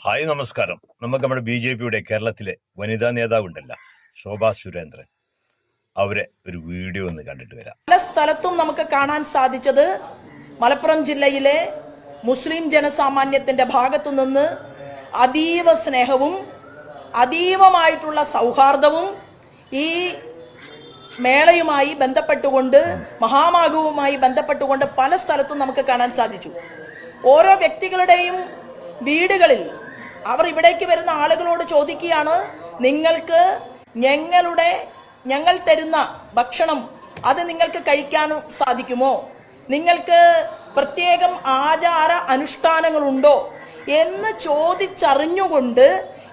Hi നമസ്കാരം. നമുക്ക് നമ്മുടെ BJP കേരളത്തിലെ വനിതാ നേതാവുണ്ടല്ല, ശോഭാ സുരേന്ദ്രൻ, അവരെ ഒരു വീഡിയോ ഒന്ന് കണ്ടിട്ട് വരാം. പല സ്ഥലത്തും നമുക്ക് കാണാൻ സാധിച്ചത് മലപ്പുറം ജില്ലയിലെ മുസ്ലിം ജനസാമാന്യത്തിന്റെ ഭാഗത്തു നിന്ന് അതീവ സ്നേഹവും അതീവമായിട്ടുള്ള സൗഹാർദ്ദവും ഈ മേളയുമായി ബന്ധപ്പെട്ടുകൊണ്ട്, മഹാമാഘവുമായി ബന്ധപ്പെട്ടുകൊണ്ട് പല സ്ഥലത്തും നമുക്ക് കാണാൻ സാധിച്ചു. ഓരോ വ്യക്തികളുടെയും വീടുകളിൽ അവർ ഇവിടേക്ക് വരുന്ന ആളുകളോട് ചോദിക്കുകയാണ്, നിങ്ങൾക്ക് ഞങ്ങൾ തരുന്ന ഭക്ഷണം അത് നിങ്ങൾക്ക് കഴിക്കാൻ സാധിക്കുമോ? നിങ്ങൾക്ക് പ്രത്യേകം ആചാര അനുഷ്ഠാനങ്ങളുണ്ടോ എന്ന് ചോദിച്ചറിഞ്ഞുകൊണ്ട്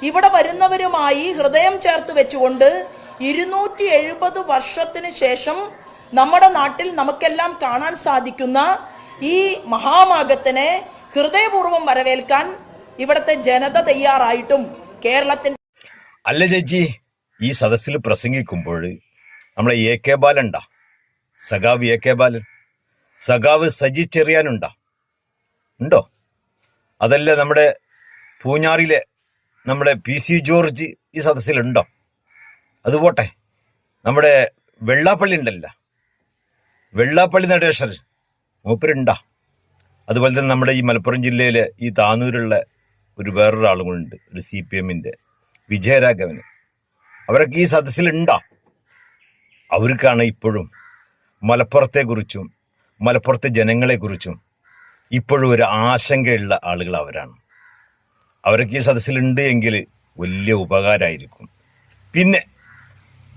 ഇവിടെ വരുന്നവരുമായി ഹൃദയം ചേർത്ത് വെച്ചുകൊണ്ട് 270 വർഷത്തിന് ശേഷം നമ്മുടെ നാട്ടിൽ നമുക്കെല്ലാം കാണാൻ സാധിക്കുന്ന ഈ മഹാമാഘത്തിനെ ഹൃദയപൂർവ്വം വരവേൽക്കാൻ ഇവിടുത്തെ ജനത തയ്യാറായിട്ടും കേരളത്തിന്റെ അല്ല ചേച്ചി, ഈ സദസ്സിൽ പ്രസംഗിക്കുമ്പോൾ നമ്മളെ AK ബാലനുണ്ടാ, സഖാവ് AK ബാലൻ, സഖാവ് സജി ചെറിയാനുണ്ടാ, ഉണ്ടോ? അതല്ല നമ്മുടെ പൂഞ്ഞാറിലെ നമ്മുടെ PC ജോർജ് ഈ സദസ്സിലുണ്ടോ? അതുപോട്ടെ, നമ്മുടെ വെള്ളാപ്പള്ളി ഉണ്ടല്ല, വെള്ളാപ്പള്ളി നടേശ്വരൻ മൂപ്പരുണ്ടാ. അതുപോലെ തന്നെ നമ്മുടെ ഈ മലപ്പുറം ജില്ലയിലെ ഈ താനൂരുള്ള വേറൊരാളും കൂടെ, ഒരു CPM വിജയരാഘവന്, അവരൊക്കെ ഈ സദസ്സിലുണ്ടാ. അവർക്കാണ് ഇപ്പോഴും മലപ്പുറത്തെക്കുറിച്ചും മലപ്പുറത്തെ ജനങ്ങളെക്കുറിച്ചും ഇപ്പോഴും ഒരു ആശങ്കയുള്ള ആളുകൾ അവരാണ്. അവരൊക്കെ ഈ സദസ്സിലുണ്ട് എങ്കിൽ വലിയ ഉപകാരമായിരിക്കും. പിന്നെ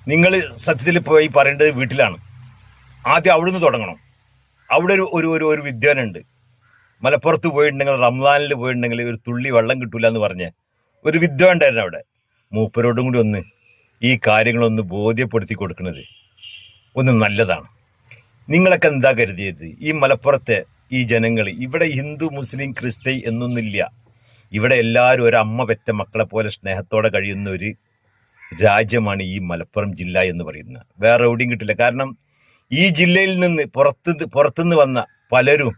നിങ്ങൾ സത്യത്തിൽ പോയി പറയേണ്ടത് വീട്ടിലാണ്. ആദ്യം അവിടുന്ന് തുടങ്ങണം. അവിടെ ഒരു വിദ്വാനുണ്ട്, മലപ്പുറത്ത് പോയിട്ടുണ്ടെങ്കിൽ, റംസാനിൽ പോയിട്ടുണ്ടെങ്കിൽ ഒരു തുള്ളി വെള്ളം കിട്ടൂല എന്ന് പറഞ്ഞ് ഒരു വിദ്വാൻ ഉണ്ടായിരുന്നു അവിടെ. മൂപ്പരോടും കൂടി ഒന്ന് ഈ കാര്യങ്ങളൊന്ന് ബോധ്യപ്പെടുത്തി കൊടുക്കുന്നത് ഒന്ന് നല്ലതാണ്. നിങ്ങളൊക്കെ എന്താ കരുതിയത്? ഈ മലപ്പുറത്തെ ഈ ജനങ്ങൾ, ഇവിടെ ഹിന്ദു മുസ്ലിം ക്രിസ്ത്യൻ എന്നൊന്നുമില്ല. ഇവിടെ എല്ലാവരും ഒരമ്മ പെറ്റ മക്കളെ പോലെ സ്നേഹത്തോടെ കഴിയുന്ന ഒരു രാജ്യമാണ് ഈ മലപ്പുറം ജില്ല എന്ന് പറയുന്നത്. വേറെ എവിടെയും കിട്ടില്ല. കാരണം ഈ ജില്ലയിൽ നിന്ന് പുറത്തുനിന്ന് വന്ന പലരും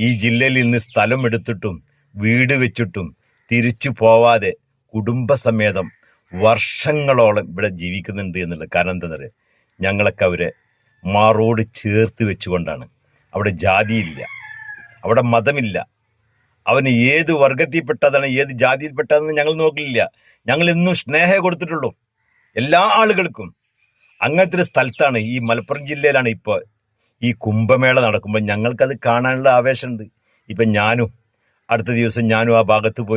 ഈ ജില്ലയിൽ നിന്ന് സ്ഥലം എടുത്തിട്ടും വീട് വെച്ചിട്ടും തിരിച്ചു പോവാതെ കുടുംബസമേതം വർഷങ്ങളോളം ഇവിടെ ജീവിക്കുന്നുണ്ട് എന്നുള്ളത്. കാരണം എന്താ പറയുക, ഞങ്ങളൊക്കെ അവരെ മാറോട് ചേർത്ത് വെച്ചുകൊണ്ടാണ്. അവിടെ ജാതിയില്ല, അവിടെ മതമില്ല, അവന് ഏത് വർഗത്തിൽപ്പെട്ടതാണ് ഏത് ജാതിയിൽപ്പെട്ടതെന്ന് ഞങ്ങൾ നോക്കില്ല. ഞങ്ങൾ എന്നും സ്നേഹം കൊടുത്തിട്ടുള്ളൂ എല്ലാ ആളുകൾക്കും. അങ്ങനത്തെ ഒരു സ്ഥലത്താണ്, ഈ മലപ്പുറം ജില്ലയിലാണ് ഇപ്പോൾ ഈ കുംഭമേള നടക്കുമ്പോൾ ഞങ്ങൾക്കത് കാണാനുള്ള ആവേശമുണ്ട്. ഇപ്പം ഞാനും അടുത്ത ദിവസം ആ ഭാഗത്ത് പോയി